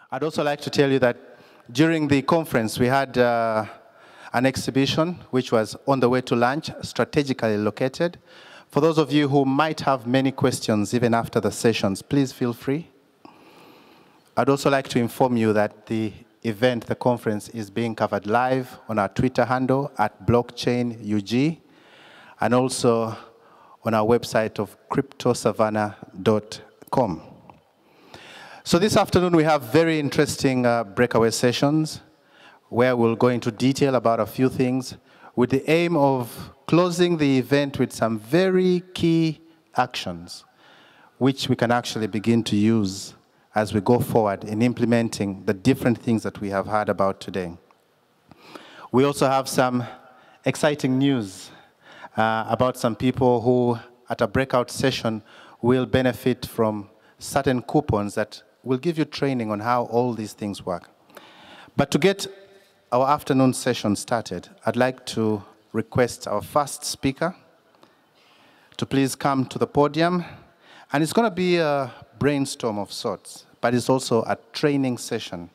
I'd also like to tell you that during the conference, we had an exhibition which was on the way to lunch, strategically located. For those of you who might have many questions even after the sessions, please feel free. I'd also like to inform you that the event, the conference, is being covered live on our Twitter handle at blockchainug, and also on our website of cryptosavannah.com. So this afternoon we have very interesting breakaway sessions where we'll go into detail about a few things with the aim of closing the event with some very key actions which we can actually begin to use as we go forward in implementing the different things that we have heard about today. We also have some exciting news about some people who at a breakout session will benefit from certain coupons that will give you training on how all these things work. But to get our afternoon session started, I'd like to request our first speaker to please come to the podium. And it's going to be a brainstorm of sorts, but it's also a training session.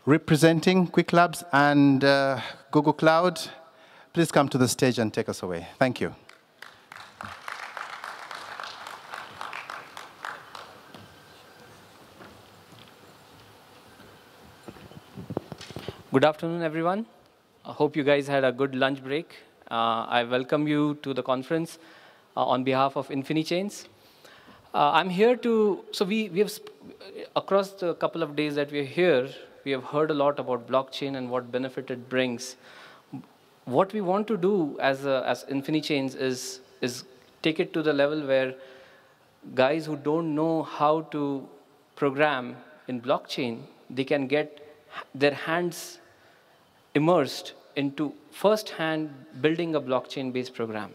Representing Quick Labs and Google Cloud, please come to the stage and take us away. Thank you. Good afternoon, everyone. I hope you guys had a good lunch break. I welcome you to the conference on behalf of InfiniChains. I'm here to, so we have, across the couple of days that we're here, we have heard a lot about blockchain and what benefit it brings. What we want to do as InfiniChains is take it to the level where guys who don't know how to program in blockchain, they can get their hands immersed into first-hand building a blockchain-based program.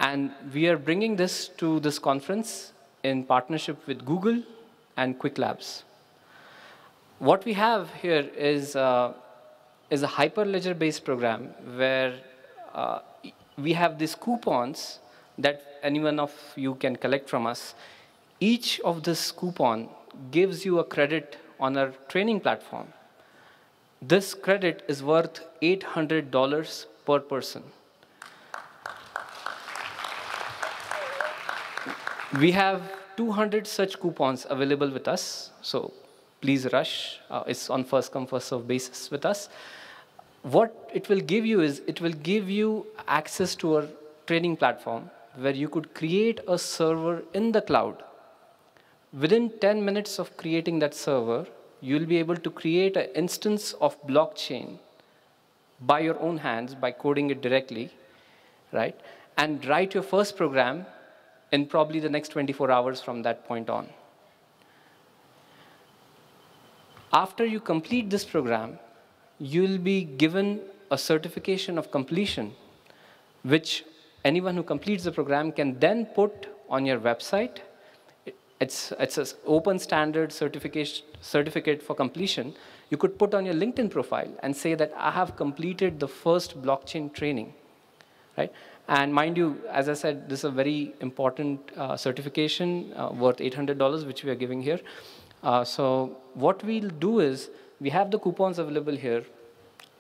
And we are bringing this to this conference in partnership with Google and Quick Labs. What we have here is a Hyperledger-based program where we have these coupons that any one of you can collect from us. Each of this coupon gives you a credit on our training platform. This credit is worth $800 per person. We have 200 such coupons available with us, so please rush. It's on first-come, first-served basis with us. What it will give you is, it will give you access to our training platform where you could create a server in the cloud. Within 10 minutes of creating that server, you'll be able to create an instance of blockchain by your own hands, by coding it directly, right? And write your first program in probably the next 24 hours from that point on. After you complete this program, you'll be given a certification of completion, which anyone who completes the program can then put on your website. It's an open standard certificate for completion. You could put on your LinkedIn profile and say that I have completed the first blockchain training, right? And mind you, as I said, this is a very important certification worth $800, which we are giving here. So what we'll do is, we have the coupons available here.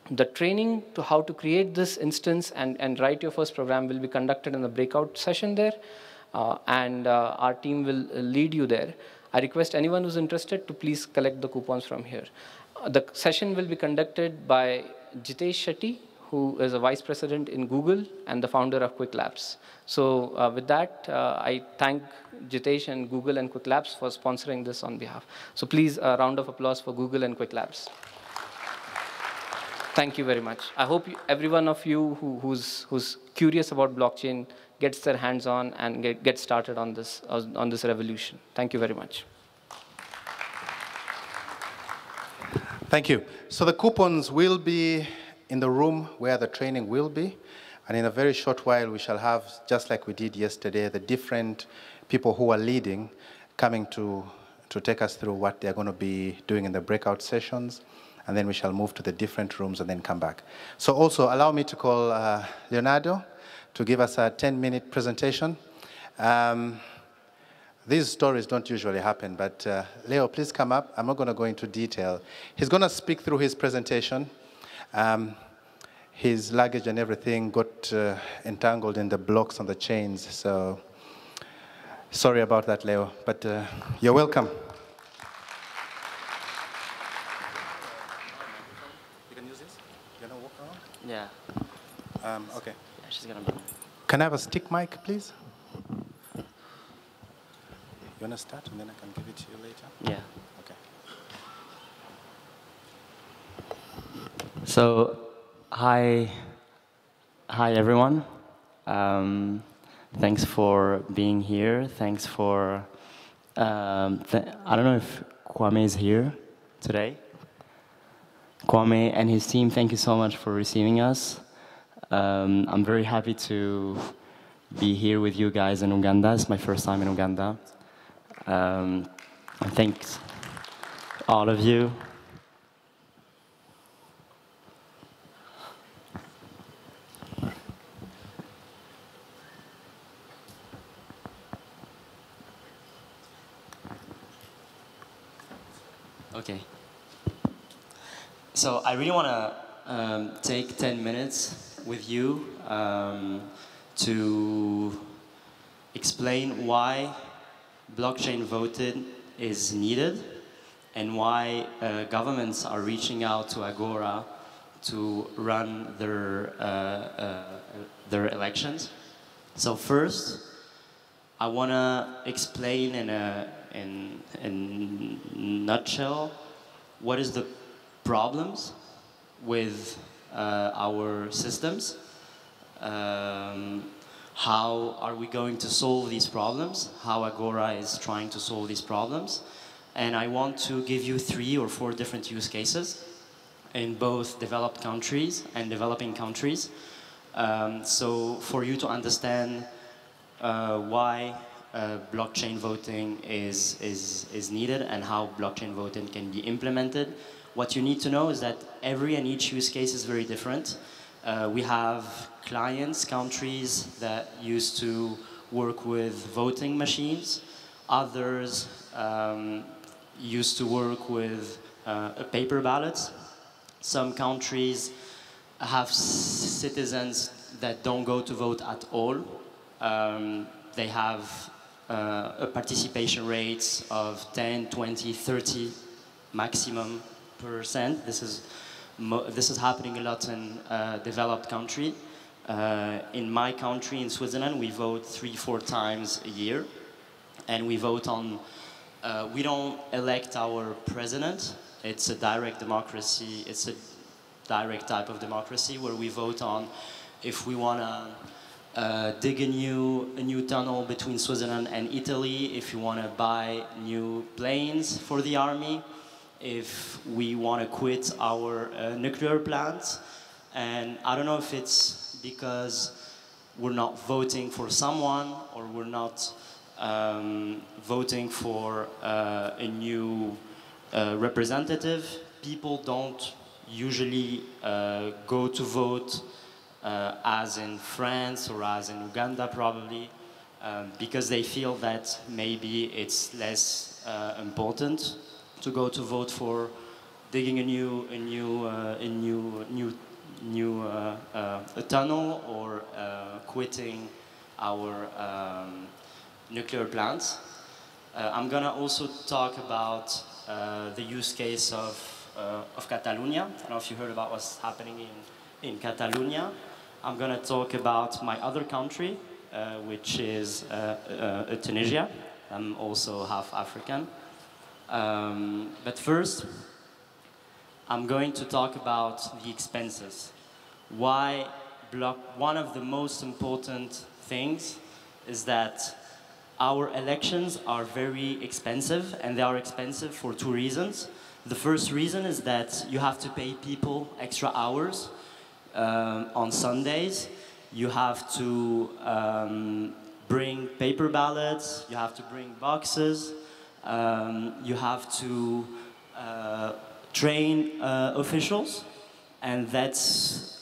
The training to how to create this instance and write your first program will be conducted in a breakout session there. And our team will lead you there. I request anyone who's interested to please collect the coupons from here. The session will be conducted by Jitesh Shetty, who is a vice president in Google and the founder of Quick Labs. So with that, I thank Jitesh and Google and Quick Labs for sponsoring this on behalf. So please, a round of applause for Google and Quick Labs. Thank you very much. I hope every one of you who's curious about blockchain gets their hands on and get started on this revolution. Thank you very much. Thank you. So the coupons will be in the room where the training will be. And in a very short while, we shall have, just like we did yesterday, the different people who are leading coming to take us through what they're going to be doing in the breakout sessions. And then we shall move to the different rooms and then come back. So also, allow me to call Leonardo to give us a 10-minute presentation. These stories don't usually happen, but Leo, please come up. I'm not going to go into detail. He's going to speak through his presentation. His luggage and everything got entangled in the blocks on the chains, so sorry about that, Leo, but you're welcome. You can use this? You're going to walk around? Yeah. Okay. Yeah, she's gonna be. Can I have a stick mic, please? You want to start, and then I can give it to you later? Yeah. Okay. So, hi everyone. Thanks for being here. Thanks for. I don't know if Kwame is here today. Kwame and his team, thank you so much for receiving us. I'm very happy to be here with you guys in Uganda. It's my first time in Uganda. Thanks, all of you. Okay. So I really want to take 10 minutes with you to explain why blockchain voting is needed and why governments are reaching out to Agora to run their elections. So first, I want to explain in a nutshell what is the problems with our systems. How are we going to solve these problems? How Agora is trying to solve these problems. And I want to give you 3 or 4 different use cases in both developed countries and developing countries. So for you to understand why blockchain voting is needed and how blockchain voting can be implemented. What you need to know is that every and each use case is very different. We have clients, countries that used to work with voting machines. Others used to work with paper ballots. Some countries have citizens that don't go to vote at all. They have participation rates of 10, 20, 30 maximum %. This is happening a lot in developed country. In my country, in Switzerland, we vote 3-4 times a year, and we vote on. We don't elect our president. It's a direct democracy. It's a direct type of democracy where we vote on if we want to dig a new tunnel between Switzerland and Italy, if you want to buy new planes for the army, if we want to quit our nuclear plants. And I don't know if it's because we're not voting for someone or we're not voting for a new representative. People don't usually go to vote as in France or as in Uganda probably, because they feel that maybe it's less important to go to vote for digging a tunnel or quitting our nuclear plants. I'm gonna also talk about the use case of Catalonia. I don't know if you heard about what's happening in Catalonia. I'm going to talk about my other country, which is Tunisia. I'm also half African. But first, I'm going to talk about the expenses. One of the most important things is that our elections are very expensive, and they are expensive for 2 reasons. The first reason is that you have to pay people extra hours. On Sundays, you have to bring paper ballots, you have to bring boxes, you have to train officials, and that's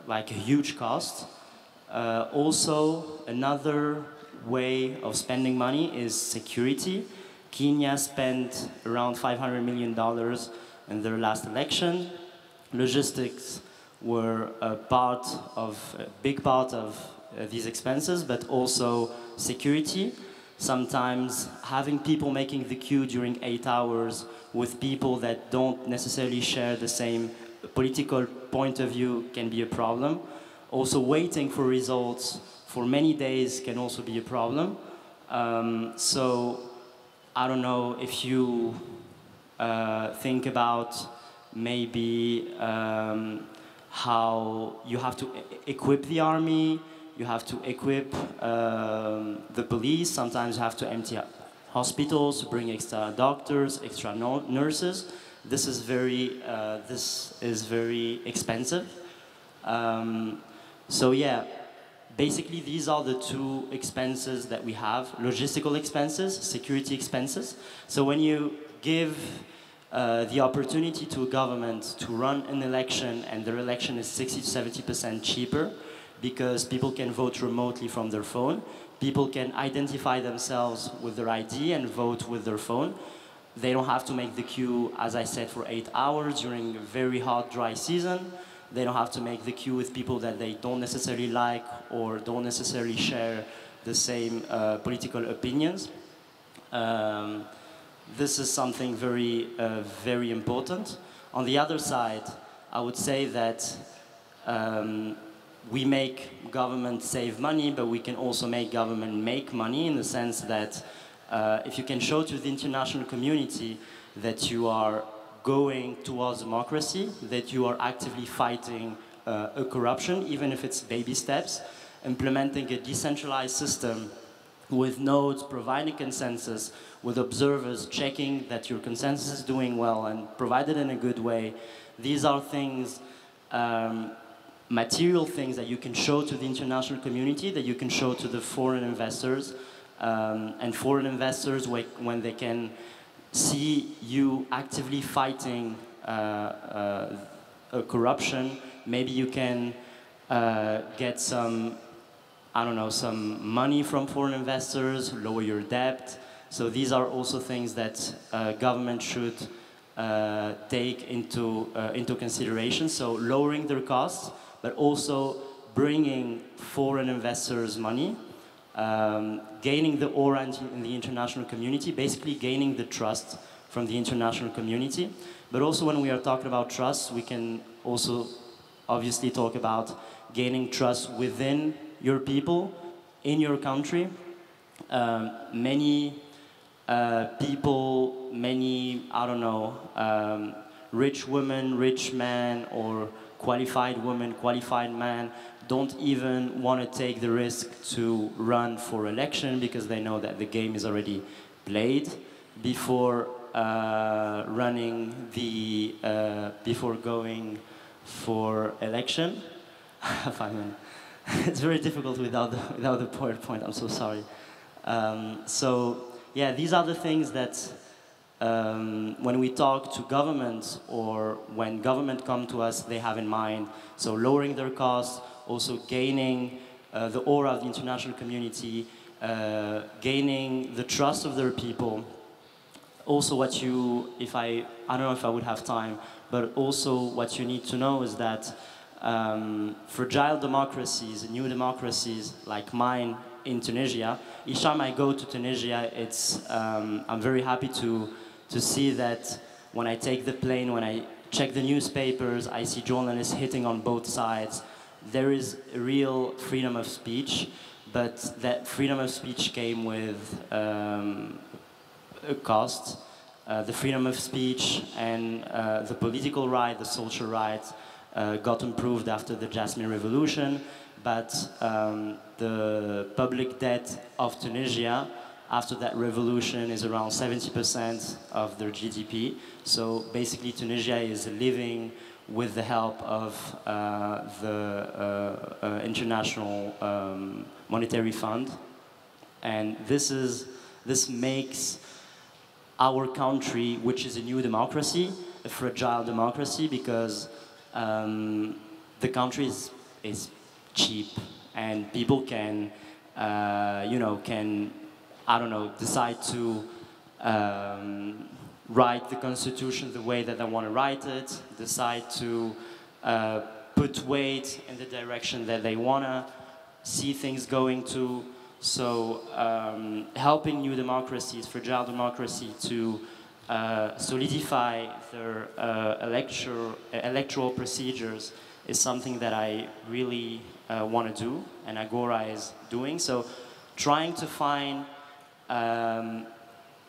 like a huge cost. Also, another way of spending money is security. Kenya spent around $500 million in their last election. Logistics were a big part of these expenses, but also security. Sometimes having people making the queue during 8 hours with people that don't necessarily share the same political point of view can be a problem. Also waiting for results for many days can also be a problem. So I don't know if you think about maybe how you have to equip the army, you have to equip the police, sometimes you have to empty hospitals, bring extra doctors, extra nurses. This is very expensive. So yeah, basically these are the two expenses that we have: logistical expenses, security expenses. So when you give the opportunity to a government to run an election and their election is 60 to 70% cheaper because people can vote remotely from their phone, people can identify themselves with their ID and vote with their phone. They don't have to make the queue, as I said, for 8 hours during a very hot, dry season. They don't have to make the queue with people that they don't necessarily like or don't necessarily share the same political opinions. This is something very important. On the other side, I would say that we make government save money, but we can also make government make money, in the sense that if you can show to the international community that you are going towards democracy, that you are actively fighting a corruption, even if it's baby steps, implementing a decentralized system with nodes, providing consensus, with observers checking that your consensus is doing well and provided in a good way. These are things, material things that you can show to the international community, that you can show to the foreign investors. And foreign investors, when they can see you actively fighting corruption, maybe you can get some, I don't know, some money from foreign investors, lower your debt. So these are also things that government should take into consideration. So lowering their costs, but also bringing foreign investors money, gaining the aura in the international community, basically gaining the trust from the international community. But also when we are talking about trust, we can also obviously talk about gaining trust within your people, in your country. Many people, many, I don't know, rich women, rich men, or qualified women, qualified men, don't even want to take the risk to run for election because they know that the game is already played before before going for election. It's very difficult without the PowerPoint, I'm so sorry. So yeah, these are the things that when we talk to governments or when government come to us, they have in mind. So lowering their costs, also gaining the aura of the international community, gaining the trust of their people. Also what you, I don't know if I would have time, but also what you need to know is that fragile democracies, new democracies like mine in Tunisia, each time I go to Tunisia, I'm very happy to see that when I take the plane, when I check the newspapers, I see journalists hitting on both sides. There is a real freedom of speech, but that freedom of speech came with a cost. The freedom of speech and the political right, the social rights got improved after the Jasmine Revolution, but the public debt of Tunisia after that revolution is around 70% of their GDP. So basically Tunisia is living with the help of the International Monetary Fund. And this makes our country, which is a new democracy, a fragile democracy, because the country is cheap and people can you know, can, I don't know, decide to write the constitution the way that they want to write it, decide to put weight in the direction that they want to see things going to. So helping new democracies, fragile democracy, to solidify their electoral procedures is something that I really want to do, and Agora is doing. So trying to find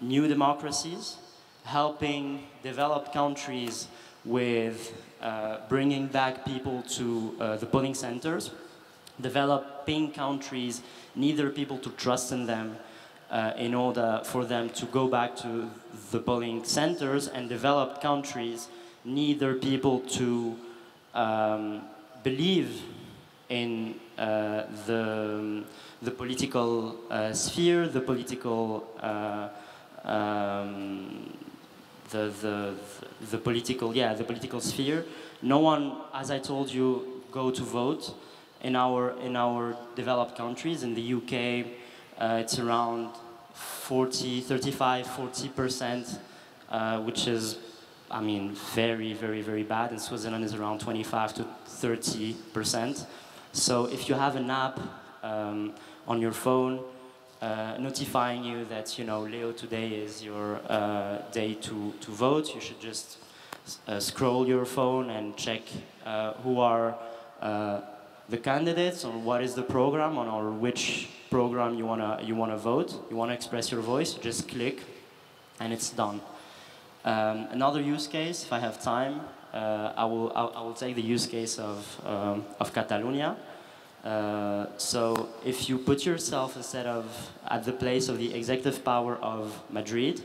new democracies, helping developed countries with bringing back people to the polling centers. Developing countries need their people to trust in them in order for them to go back to the polling centers, and developed countries need their people to believe in the political sphere, the political the political sphere. No one, as I told you, go to vote in our developed countries. In the UK, it's around 40%, which is, I mean, very, very, very bad. In Switzerland, is around 25 to 30%. So if you have an app on your phone notifying you that, you know, Leo, today is your day to vote, you should just scroll your phone and check who are the candidates, or what is the program, or which program you wanna vote. You wanna express your voice, you just click, and it's done. Another use case, if I have time, I will take the use case of Catalonia. So if you put yourself instead of at the place of the executive power of Madrid,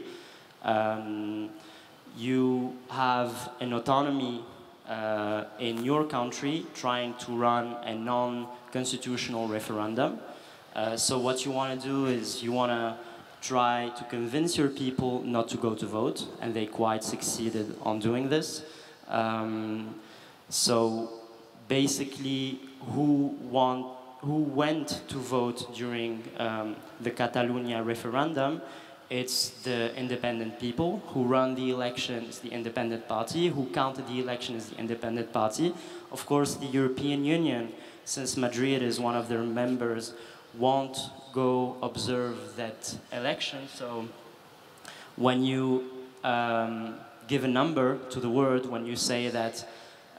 you have an autonomy in your country trying to run a non-constitutional referendum. So what you want to do is you want to try to convince your people not to go to vote, and they quite succeeded on doing this. So basically, who went to vote during the Catalonia referendum? It's the independent people. Who run the election is the independent party. Who counted the election is the independent party. Of course, the European Union, since Madrid is one of their members, won't go observe that election. So when you give a number to the world, when you say that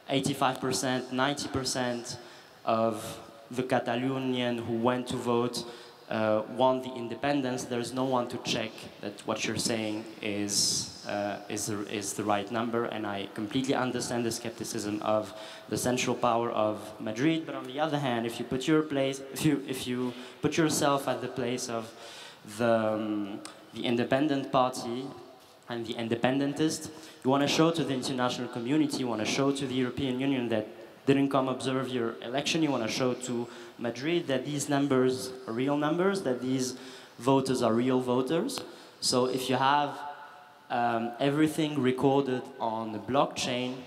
85%, 90% of the Catalonian who went to vote want the independence, there's no one to check that what you're saying is the right number. And I completely understand the skepticism of the central power of Madrid. But on the other hand, if you put yourself at the place of the independent party and the independentist, you want to show to the international community, you want to show to the European Union that didn't come observe your election, you want to show to Madrid that these numbers are real numbers, that these voters are real voters. So if you have everything recorded on the blockchain,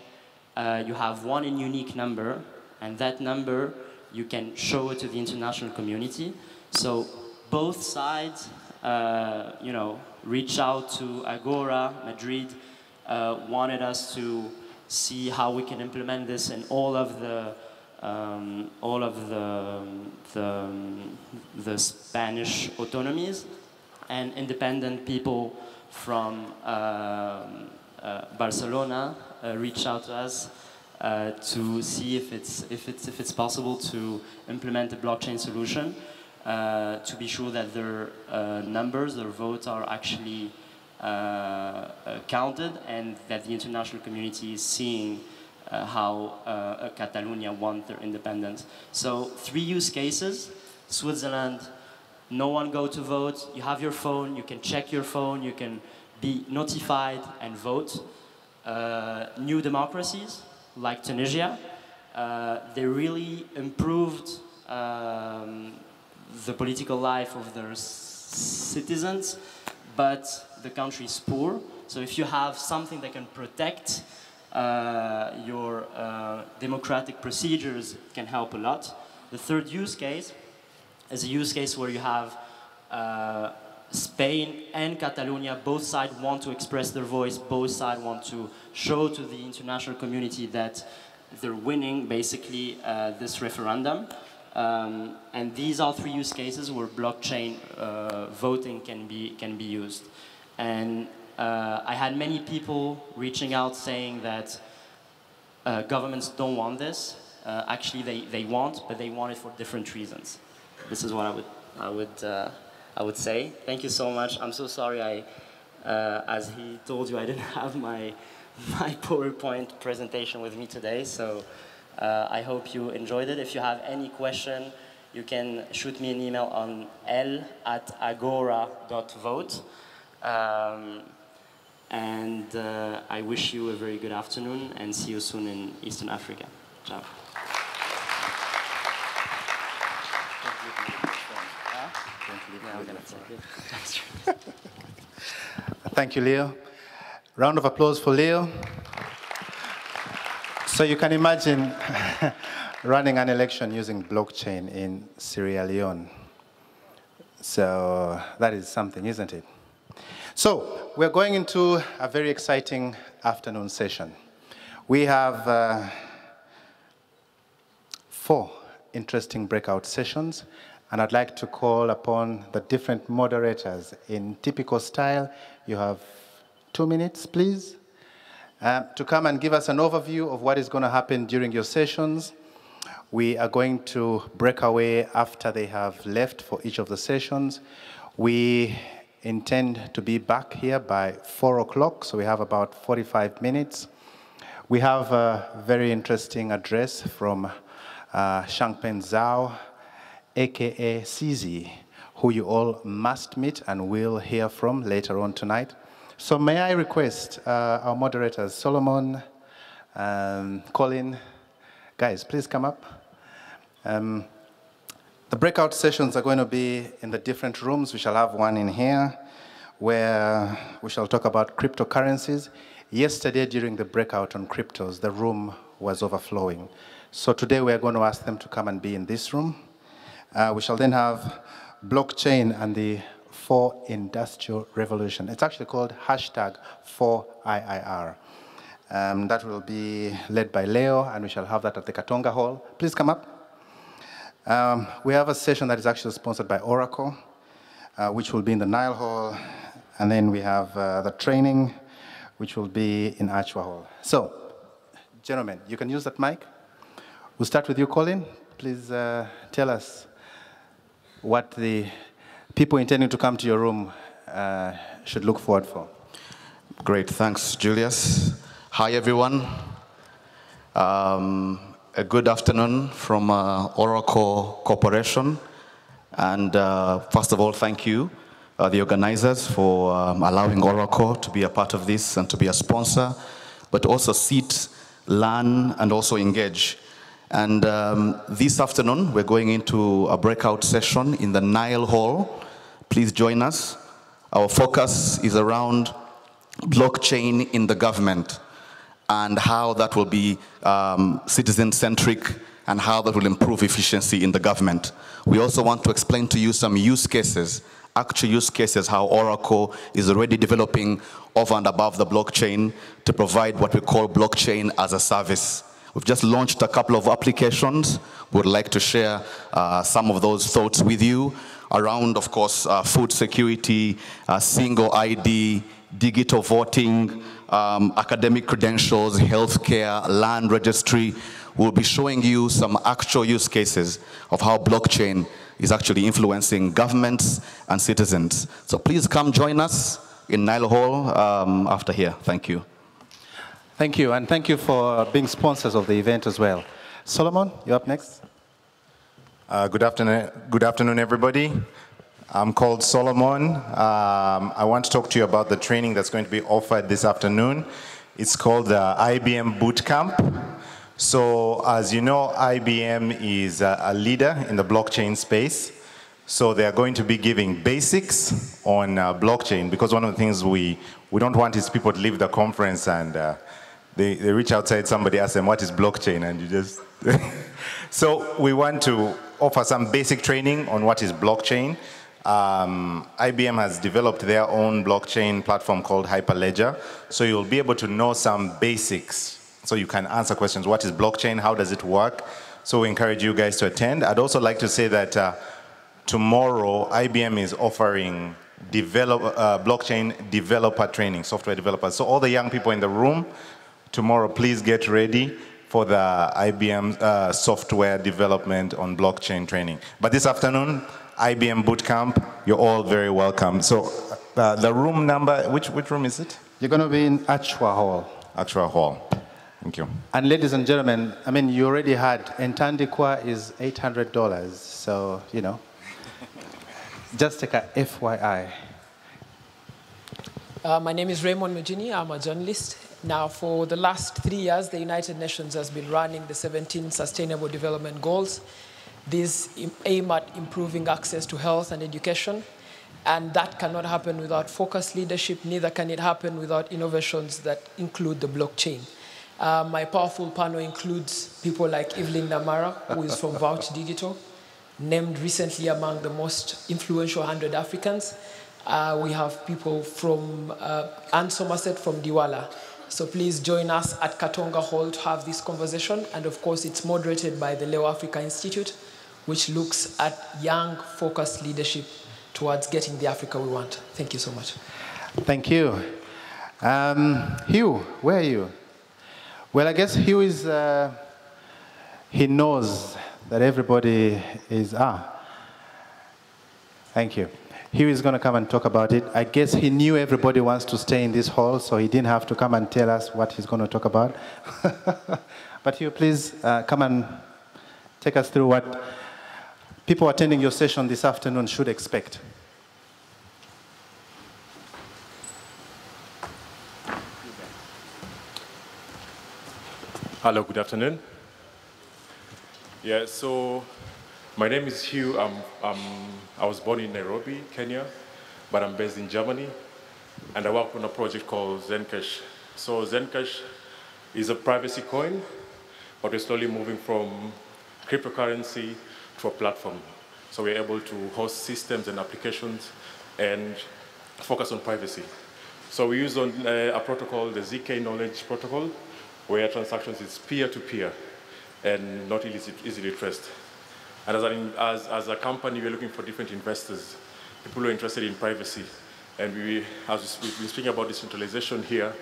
you have one and unique number, and that number you can show it to the international community. So both sides, you know, reach out to Agora. Madrid wanted us to see how we can implement this in all of the Spanish autonomies, and independent people from Barcelona reached out to us to see if it's possible to implement a blockchain solution to be sure that their numbers, their votes are actually counted, and that the international community is seeing how Catalonia won their independence. So 3 use cases. Switzerland, no one go to vote. You have your phone, you can check your phone, you can be notified and vote. New democracies, like Tunisia, they really improved the political life of their citizens, but the country is poor. So if you have something that can protect your democratic procedures, it can help a lot. The third use case, is a use case where you have Spain and Catalonia, both sides want to express their voice, both sides want to show to the international community that they're winning, basically, this referendum. And these are 3 use cases where blockchain voting can be used. And I had many people reaching out saying that governments don't want this. Actually, they want, but they want it for different reasons. This is what I would say. Thank you so much. I'm so sorry. As he told you, I didn't have my PowerPoint presentation with me today. So I hope you enjoyed it. If you have any question, you can shoot me an email on l@agora.vote. And I wish you a very good afternoon and see you soon in Eastern Africa. Ciao. Thank you, Leo. Round of applause for Leo. So you can imagine running an election using blockchain in Sierra Leone. So that is something, isn't it? So we're going into a very exciting afternoon session. We have 4 interesting breakout sessions, and I'd like to call upon the different moderators in typical style. You have 2 minutes, please, to come and give us an overview of what is going to happen during your sessions. We are going to break away after they have left for each of the sessions. We intend to be back here by 4 o'clock, so we have about 45 minutes. We have a very interesting address from Shangpen Zhao, aka CZ, who you all must meet and will hear from later on tonight. So may I request our moderators, Solomon, Colin, guys, please come up. The breakout sessions are going to be in the different rooms. We shall have one in here where we shall talk about cryptocurrencies. Yesterday, during the breakout on cryptos, the room was overflowing. So today, we are going to ask them to come and be in this room. We shall then have blockchain and the 4 Industrial Revolution. It's actually called #4IIR. That will be led by Leo, and we shall have that at the Katonga Hall. Please come up. We have a session that is actually sponsored by Oracle, which will be in the Nile Hall. And then we have the training, which will be in Achwa Hall. So, gentlemen, you can use that mic. We'll start with you, Colin. Please tell us what the people intending to come to your room should look forward for. Great, thanks, Julius. Hi, everyone. A good afternoon from Oracle Corporation. And first of all, thank you, the organizers, for allowing Oracle to be a part of this and to be a sponsor, but also sit, learn, and also engage. And this afternoon, we're going into a breakout session in the Nile Hall. Please join us. Our focus is around blockchain in the government and how that will be citizen-centric and how that will improve efficiency in the government. We also want to explain to you some use cases, actual use cases, how Oracle is already developing over and above the blockchain to provide what we call blockchain as a service. We've just launched a couple of applications. We'd like to share some of those thoughts with you around, of course, food security, single ID, digital voting, academic credentials, healthcare, land registry. We'll be showing you some actual use cases of how blockchain is actually influencing governments and citizens. So please come join us in Nile Hall after here. Thank you. Thank you, and thank you for being sponsors of the event as well. Solomon, you're up next. Good afternoon, everybody. I'm called Solomon. I want to talk to you about the training that's going to be offered this afternoon. It's called the IBM Bootcamp. So as you know, IBM is a leader in the blockchain space. So they are going to be giving basics on blockchain, because one of the things we don't want is people to leave the conference and they reach outside, somebody asks them, what is blockchain? And you just... So we want to offer some basic training on what is blockchain. IBM has developed their own blockchain platform called Hyperledger, so you'll be able to know some basics, so you can answer questions. What is blockchain? How does it work? So we encourage you guys to attend. I'd also like to say that tomorrow, IBM is offering blockchain developer training, software developers. So all the young people in the room, tomorrow, please get ready for the IBM software development on blockchain training. But this afternoon, IBM Bootcamp, you're all very welcome. So the room number, which room is it? You're going to be in Achwa Hall. Achwa Hall. Thank you. And ladies and gentlemen, I mean, you already had, Entandikwa is $800, so, you know, just take a FYI. My name is Raymond Mujini. I'm a journalist. Now, for the last 3 years, the United Nations has been running the 17 Sustainable Development Goals. These aim at improving access to health and education, and that cannot happen without focused leadership, neither can it happen without innovations that include the blockchain. My powerful panel includes people like Evelyn Namara, who is from Vouch Digital, named recently among the most influential 100 Africans. We have people from Anne Somerset from Diwala. So please join us at Katonga Hall to have this conversation. And of course, it's moderated by the Leo Africa Institute, which looks at young, focused leadership towards getting the Africa we want. Thank you so much. Thank you. Hugh, where are you? Well, I guess Hugh is, he knows that everybody is, thank you. Hugh is going to come and talk about it. I guess he knew everybody wants to stay in this hall, so he didn't have to come and tell us what he's going to talk about. But Hugh, please come and take us through what people attending your session this afternoon should expect. Hello, good afternoon. Yeah, so my name is Hugh. I was born in Nairobi, Kenya, but I'm based in Germany, and I work on a project called Zencash. So Zencash is a privacy coin, but we're slowly moving from cryptocurrency to a platform. So we're able to host systems and applications and focus on privacy. So we use a protocol, the ZK Knowledge Protocol, where transactions is peer-to-peer and not easily traced. And as a company, we're looking for different investors, people who are interested in privacy. And as we've been speaking about decentralization here,